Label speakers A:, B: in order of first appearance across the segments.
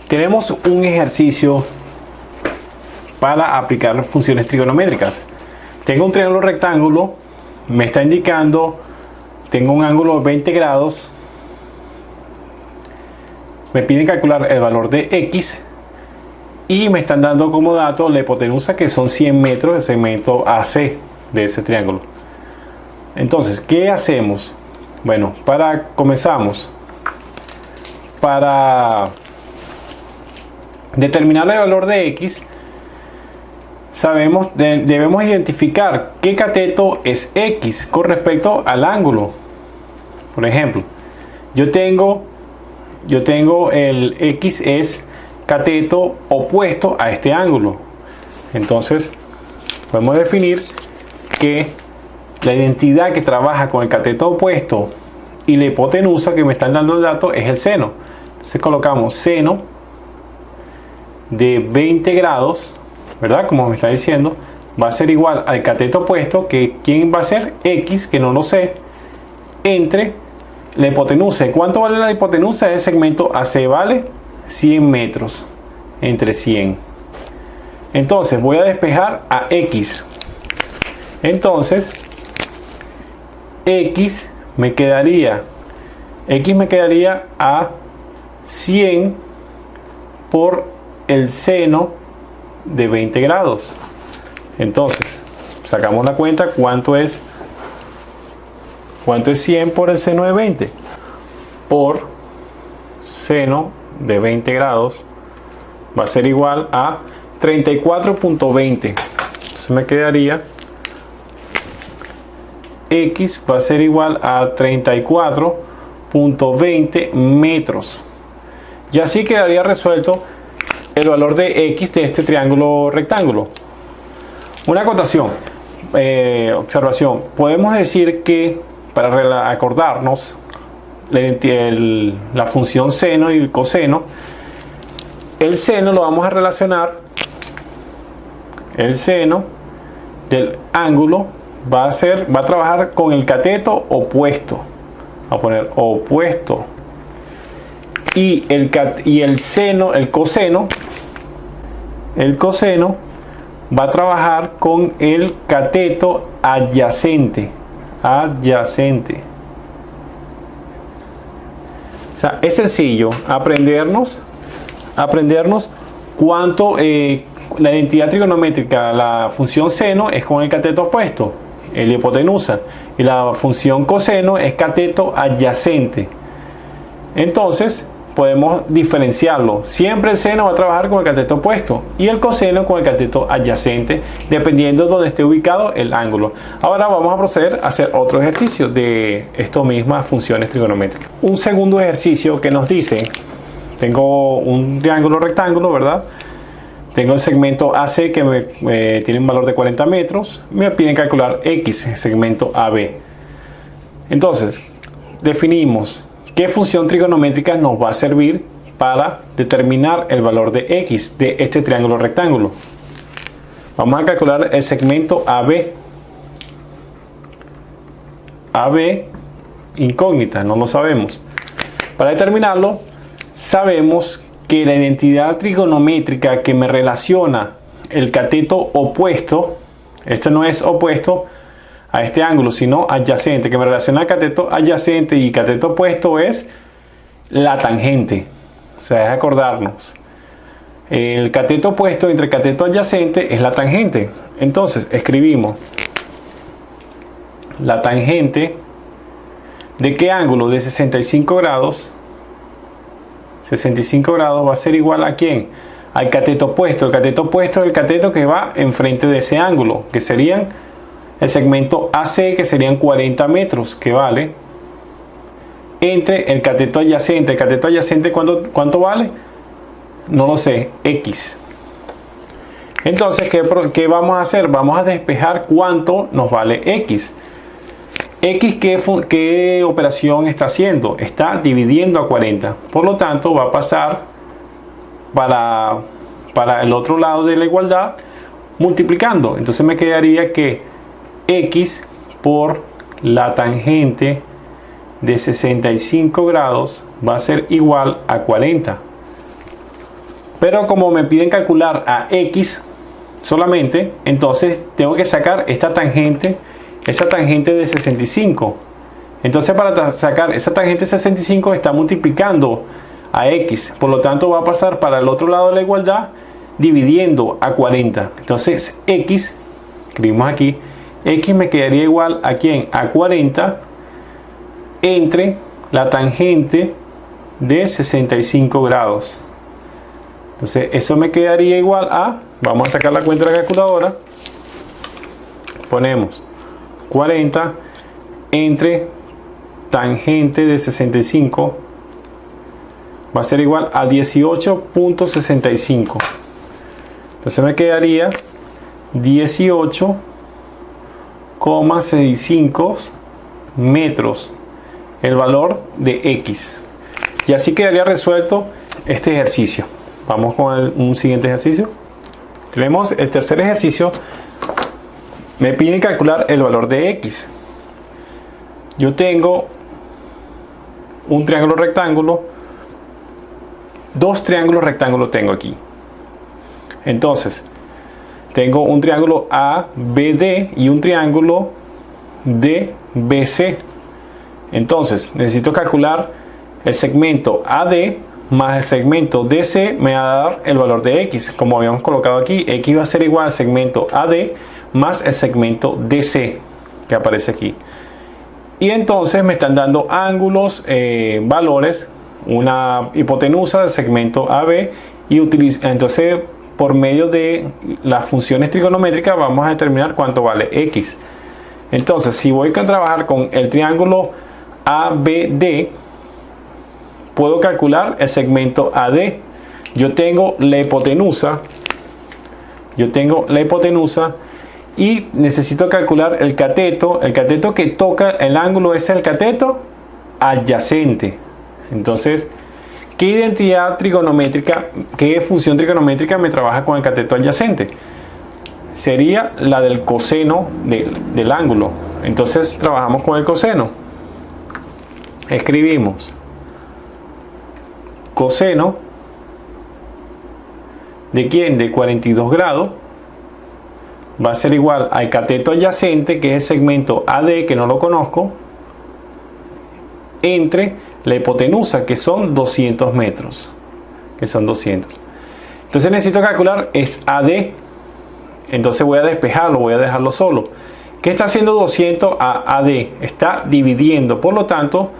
A: Tenemos un ejercicio para aplicar funciones trigonométricas. Tengo un triángulo rectángulo, me está indicando, tengo un ángulo de 20 grados, me piden calcular el valor de X y me están dando como dato la hipotenusa, que son 100 metros de segmento AC de ese triángulo. Entonces, ¿qué hacemos? Bueno, comenzamos. Para determinar el valor de X, debemos identificar qué cateto es X con respecto al ángulo. Por ejemplo, yo tengo el X es cateto opuesto a este ángulo. Entonces, podemos definir que la identidad que trabaja con el cateto opuesto y la hipotenusa que me están dando el dato es el seno. Entonces colocamos seno de 20 grados, ¿verdad? Como me está diciendo, va a ser igual al cateto opuesto, que ¿quién va a ser? X, que no lo sé, entre la hipotenusa. ¿Cuánto vale la hipotenusa del segmento AC? Vale 100 metros entre 100. Entonces voy a despejar a X. Entonces X me quedaría a 100 por el seno de 20 grados. Entonces sacamos la cuenta. ¿Cuánto es 100 por el seno de 20? Por seno de 20 grados va a ser igual a 34.20. Entonces me quedaría X va a ser igual a 34.20 metros. Y así quedaría resuelto el valor de X de este triángulo rectángulo. Una acotación, observación. Podemos decir que, para acordarnos, la función seno y el coseno, el seno lo vamos a relacionar, el seno del ángulo va a trabajar con el cateto opuesto. Vamos a poner opuesto. Y el coseno va a trabajar con el cateto adyacente. O sea, es sencillo aprendernos cuánto la identidad trigonométrica, la función seno es con el cateto opuesto, el hipotenusa, y la función coseno es cateto adyacente. Entonces podemos diferenciarlo. Siempre el seno va a trabajar con el cateto opuesto y el coseno con el cateto adyacente, dependiendo de donde esté ubicado el ángulo. Ahora vamos a proceder a hacer otro ejercicio de estas mismas funciones trigonométricas. Un segundo ejercicio que nos dice, tengo un triángulo rectángulo, ¿verdad? Tengo el segmento AC que tiene un valor de 40 metros. Me piden calcular X, el segmento AB. Entonces, definimos qué función trigonométrica nos va a servir para determinar el valor de X de este triángulo rectángulo. Vamos a calcular el segmento AB. AB, incógnita, no lo sabemos. Para determinarlo, sabemos que la identidad trigonométrica que me relaciona el cateto opuesto, esto no es opuesto a este ángulo, sino adyacente, que me relaciona el cateto adyacente y cateto opuesto, es la tangente. O sea, es acordarnos, el cateto opuesto entre el cateto adyacente es la tangente. Entonces escribimos la tangente de qué ángulo, de 65 grados. 65 grados va a ser igual a ¿quién? Al cateto opuesto. El cateto opuesto es el cateto que va enfrente de ese ángulo, que serían el segmento AC, que serían 40 metros, que vale, entre el cateto adyacente. El cateto adyacente, ¿cuánto vale? No lo sé, X. Entonces, ¿qué vamos a hacer? Vamos a despejar cuánto nos vale X. X, ¿qué operación está haciendo? Está dividiendo a 40. Por lo tanto, va a pasar para el otro lado de la igualdad multiplicando. Entonces me quedaría que X por la tangente de 65 grados va a ser igual a 40. Pero como me piden calcular a X solamente, entonces tengo que sacar esta tangente, esa tangente de 65. Entonces para sacar esa tangente de 65 está multiplicando a X. Por lo tanto va a pasar para el otro lado de la igualdad dividiendo a 40. Entonces X, escribimos aquí, X me quedaría igual a ¿quién? A 40 entre la tangente de 65 grados. Entonces eso me quedaría igual a, vamos a sacar la cuenta de la calculadora, ponemos 40 entre tangente de 65 va a ser igual a 18.65. Entonces me quedaría 18,65 metros el valor de X. Y así quedaría resuelto este ejercicio. Vamos con un siguiente ejercicio. Tenemos el tercer ejercicio. Me piden calcular el valor de X. Yo tengo un triángulo rectángulo. Dos triángulos rectángulos tengo aquí. Entonces, tengo un triángulo ABD y un triángulo DBC. Entonces, necesito calcular el segmento AD más el segmento DC. Me va a dar el valor de X. Como habíamos colocado aquí, X va a ser igual al segmento AD más el segmento DC que aparece aquí. Y entonces me están dando ángulos, valores, una hipotenusa del segmento AB. Y entonces, por medio de las funciones trigonométricas, vamos a determinar cuánto vale X. Entonces, si voy a trabajar con el triángulo ABD, puedo calcular el segmento AD. Yo tengo la hipotenusa. Y necesito calcular el cateto. El cateto que toca el ángulo es el cateto adyacente. Entonces, ¿qué identidad trigonométrica, qué función trigonométrica me trabaja con el cateto adyacente? Sería la del coseno del ángulo. Entonces trabajamos con el coseno. Escribimos coseno ¿de quién? De 42 grados. Va a ser igual al cateto adyacente, que es el segmento AD, que no lo conozco, entre la hipotenusa, que son 200 metros. Entonces necesito calcular es AD. Entonces voy a despejarlo, voy a dejarlo solo. ¿Qué está haciendo 200 a AD? Está dividiendo. Por lo tanto,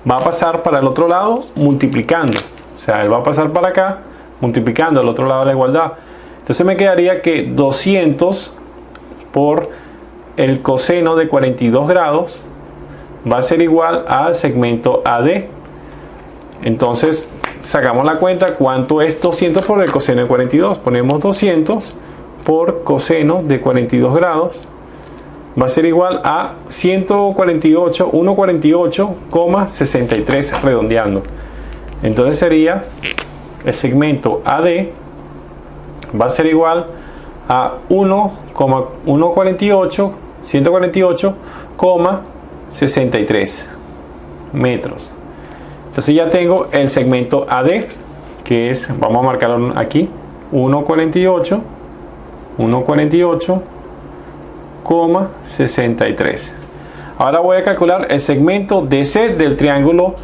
A: va a pasar para el otro lado multiplicando. O sea, él va a pasar para acá multiplicando al otro lado de la igualdad. Entonces me quedaría que 200 por el coseno de 42 grados va a ser igual al segmento AD. Entonces sacamos la cuenta. ¿Cuánto es 200 por el coseno de 42? Ponemos 200 por coseno de 42 grados. Va a ser igual a 148,63 redondeando. Entonces sería el segmento AD va a ser igual a 148,63 metros. Entonces ya tengo el segmento AD, que es, vamos a marcarlo aquí, 148,63. Ahora voy a calcular el segmento DC del triángulo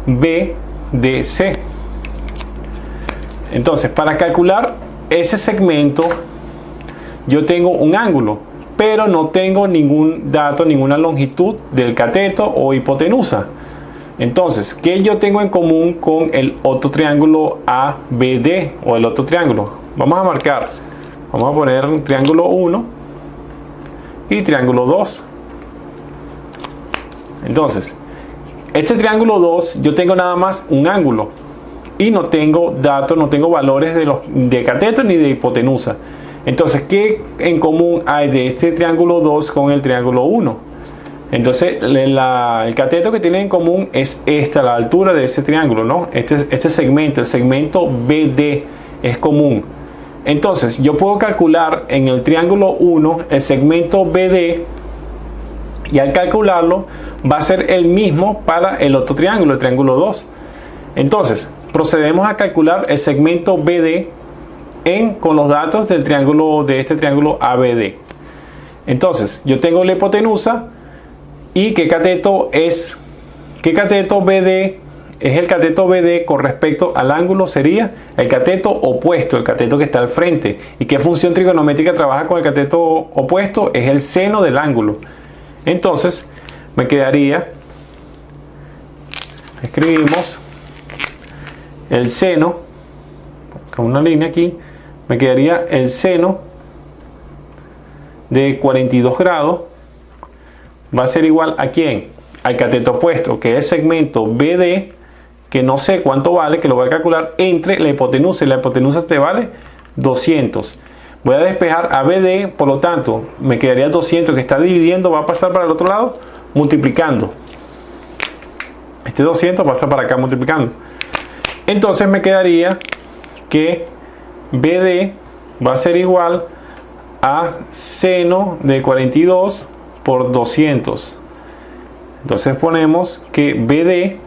A: BDC. Entonces, para calcular ese segmento, yo tengo un ángulo, pero no tengo ningún dato, ninguna longitud del cateto o hipotenusa. Entonces, ¿qué yo tengo en común con el otro triángulo ABD o el otro triángulo? Vamos a marcar, vamos a poner un triángulo 1 y triángulo 2. Entonces, este triángulo 2, yo tengo nada más un ángulo y no tengo datos, no tengo valores de cateto ni de hipotenusa. Entonces, ¿qué en común hay de este triángulo 2 con el triángulo 1? Entonces, el cateto que tienen en común es la altura de ese triángulo, ¿no? Este segmento, el segmento BD, es común. Entonces, yo puedo calcular en el triángulo 1 el segmento BD, y al calcularlo va a ser el mismo para el otro triángulo, el triángulo 2. Entonces, procedemos a calcular el segmento BD con los datos del triángulo, de este triángulo ABD. Entonces, yo tengo la hipotenusa y qué cateto BD es el cateto BD con respecto al ángulo, sería el cateto opuesto, el cateto que está al frente. ¿Y qué función trigonométrica trabaja con el cateto opuesto? Es el seno del ángulo. Entonces, me quedaría, escribimos el seno, con una línea aquí, me quedaría el seno de 42 grados, va a ser igual a ¿quién? Al cateto opuesto, que es el segmento BD, que no sé cuánto vale, que lo voy a calcular entre la hipotenusa, y la hipotenusa te vale 200. Voy a despejar a BD, por lo tanto, me quedaría 200 que está dividiendo, va a pasar para el otro lado, multiplicando. Este 200 pasa para acá multiplicando. Entonces me quedaría que BD va a ser igual a seno de 42 por 200. Entonces ponemos que BD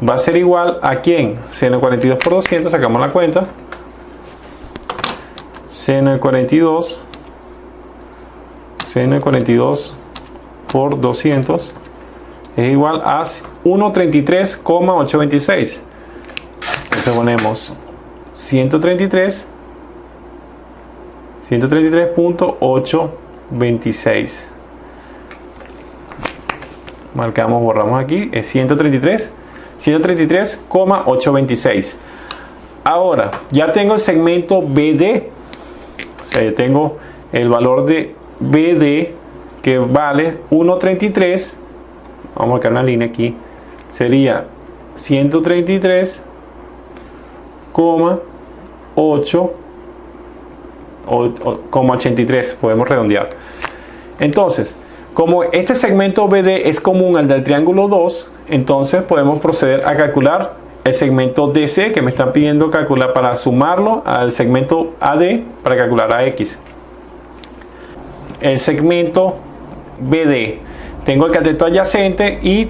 A: va a ser igual a ¿quién? Seno de 42 por 200, sacamos la cuenta. Seno de 42 por 200 es igual a 133,826. Entonces ponemos 133.826. Marcamos, borramos aquí, es 133,826. Ahora, ya tengo el segmento BD. O sea, yo tengo el valor de BD que vale 133. Vamos a marcar una línea aquí. Sería 133,83. Podemos redondear. Entonces, como este segmento BD es común al del triángulo 2, entonces podemos proceder a calcular el segmento DC, que me están pidiendo calcular para sumarlo al segmento AD para calcular AX. El segmento BD, tengo el cateto adyacente y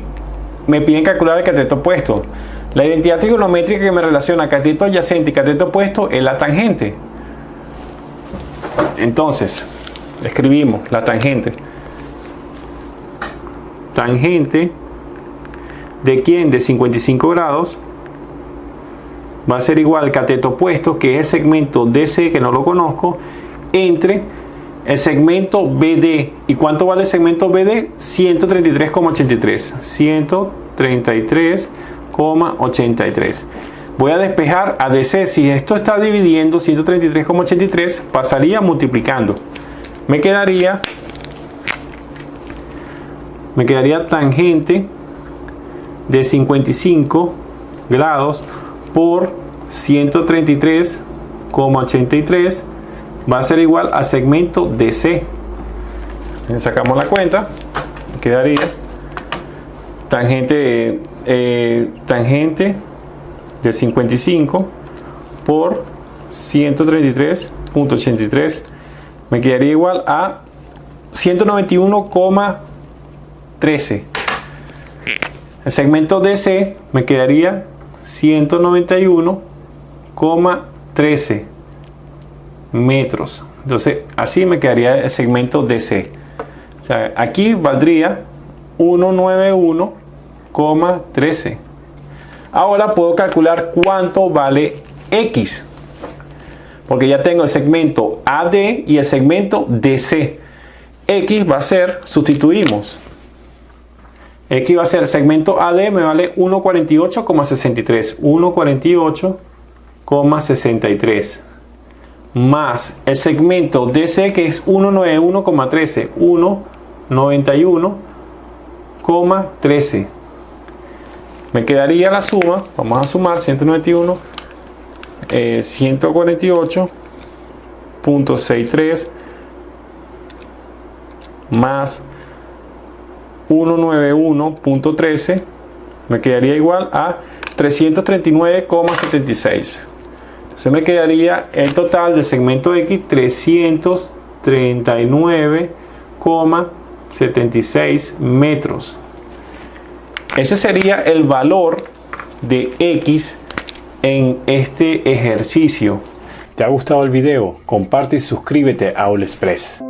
A: me piden calcular el cateto opuesto. La identidad trigonométrica que me relaciona cateto adyacente y cateto opuesto es la tangente. Entonces, escribimos la tangente. Tangente de ¿quién? De 55 grados va a ser igual al cateto opuesto, que es el segmento DC, que no lo conozco, entre el segmento BD. ¿Y cuánto vale el segmento BD? 133,83. 133,83. Voy a despejar a DC. Si esto está dividiendo 133,83, pasaría multiplicando. Me quedaría tangente de 55 grados por 133,83 va a ser igual al segmento DC. Sacamos la cuenta, quedaría tangente de 55 por 133,83 me quedaría igual a 191,13. El segmento DC me quedaría 191,13 metros. Entonces así me quedaría el segmento DC. O sea, aquí valdría 191,13. Ahora puedo calcular cuánto vale X, porque ya tengo el segmento AD y el segmento DC. X va a ser, sustituimos. X va a ser el segmento AD, me vale 148,63. 148,63. Más el segmento DC, que es 191,13. 191,13. Me quedaría la suma, vamos a sumar 191, 148,63 más 191,13 me quedaría igual a 339,76. Entonces me quedaría el total del segmento X 339,76 metros. Ese sería el valor de X en este ejercicio. ¿Te ha gustado el video? Comparte y suscríbete a All Express.